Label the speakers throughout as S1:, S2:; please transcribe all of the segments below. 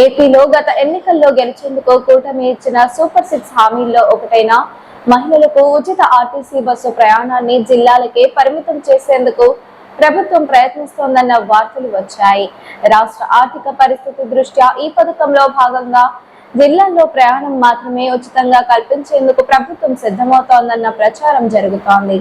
S1: ఏపీలో గత ఎన్నికల్లో గెలిచేందుకు కూటమి ఇచ్చిన సూపర్ 6 హామీల్లో ఒకటైన మహిళలకు ఉచిత ఆర్టీసీ బస్సు ప్రయాణాన్ని జిల్లాలకే పరిమితం చేసేందుకు ప్రభుత్వం ప్రయత్నిస్తోందన్న వార్తలు వచ్చాయి. రాష్ట్ర ఆర్థిక పరిస్థితి దృష్ట్యా ఈ పథకంలో భాగంగా జిల్లాల్లో ప్రయాణం మాత్రమే ఉచితంగా కల్పించేందుకు ప్రభుత్వం సిద్ధమవుతోందన్న ప్రచారం జరుగుతోంది.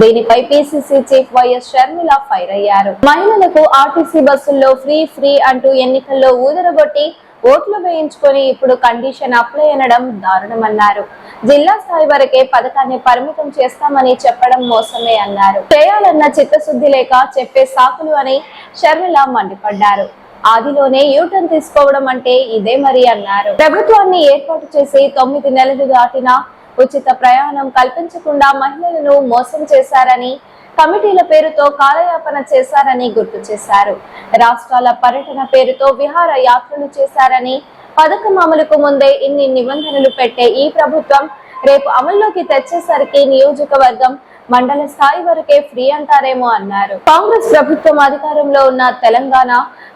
S1: దీనిపై PCC chief YS Sharmila fire అయ్యారు. మహిళలకు ఆర్టీసీ బస్సుల్లో ఫ్రీ అంటూ ఎన్నికల్లో ఊదరగొట్టి ఓట్లు వేయించుకొని ఇప్పుడు కండిషన్ అప్లై అనడం దారుణమన్నారు. జిల్లా స్థాయి వరకే పథకాన్ని పరిమితం చేస్తామని చెప్పడం మోసమే అన్నారు. చేయాలన్న చిత్తశుద్ధి లేక చెప్పే సాకులు అని షర్మిల మండిపడ్డారు. ఆదిలోనే యూటర్న్ తీసుకోవడం అంటే ఇదే మరి అన్నారు. ప్రభుత్వాన్ని ఏర్పాటు చేసి 9 నెలలు దాటినా ఉచిత ప్రయాణం కల్పించకుండా మహిళలను మోసం చేశారని, కమిటీల పేరుతో కాలయాపన చేశారని గుర్తు చేశారు. రాష్ట్రాల పర్యటన పేరుతో విహార యాత్రలు చేశారని, పథకం అమలుకు ముందే ఇన్ని నిబంధనలు పెట్టే ఈ ప్రభుత్వం రేపు అమల్లోకి తెచ్చేసరికి నియోజకవర్గం, మండల స్థాయి వరకే ఫ్రీ అంటారేమో అన్నారు. కాంగ్రెస్ ప్రభుత్వం అధికారంలో ఉన్న తెలంగాణ,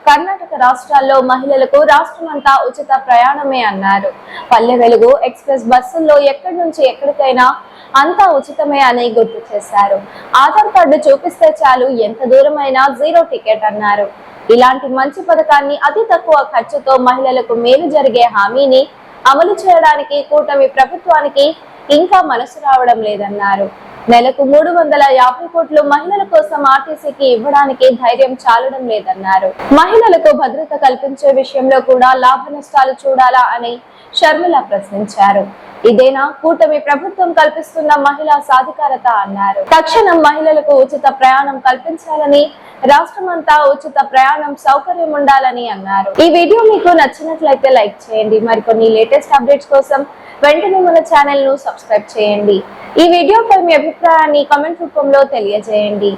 S1: కర్ణాటక రాష్ట్రాల్లో మహిళలకు రాష్ట్రమంతా ఉచిత ప్రయాణమే అన్నారు. పల్లె వెలుగు ఎక్స్ప్రెస్ బస్సుల్లో ఎక్కడి నుంచి ఎక్కడికైనా అంతా ఉచితమే అని గుర్తు చేశారు. ఆధార్ కార్డు చూపిస్తే చాలు, ఎంత దూరమైనా 0 టికెట్ అన్నారు. ఇలాంటి మంచి పథకాన్ని అతి తక్కువ ఖర్చుతో మహిళలకు మేలు జరిగే హామీని అమలు చేయడానికి కూటమి ప్రభుత్వానికి ఇంకా మనసు రావడం లేదన్నారు. నెలకు 350 కోట్లు మహిళల కోసం ఆర్టీసీకి ఇవ్వడానికి ధైర్యం చాలడం లేదన్నారు. మహిళలకు భద్రత కల్పించే విషయంలో కూడా లాభ నష్టాలు చూడాలా అని షర్మిల ప్రశ్నించారు. ఇదేనా కూటమి ప్రభుత్వం కల్పిస్తున్న మహిళా సాధికారత అన్నారు. తక్షణం మహిళలకు ఉచిత ప్రయాణం కల్పించాలని, రాష్ట్రమంతా ఉచిత ప్రయాణం సౌకర్యం ఉండాలని అన్నారు. ఈ వీడియో మీకు నచ్చినట్లయితే లైక్ చేయండి. మరికొన్ని లేటెస్ట్ అప్డేట్స్ కోసం వెంటనే మన ఛానల్ ను సబ్స్క్రైబ్ చేయండి. ఈ వీడియోపై మీ అభిప్రాయాన్ని కామెంట్ రూపంలో తెలియజేయండి.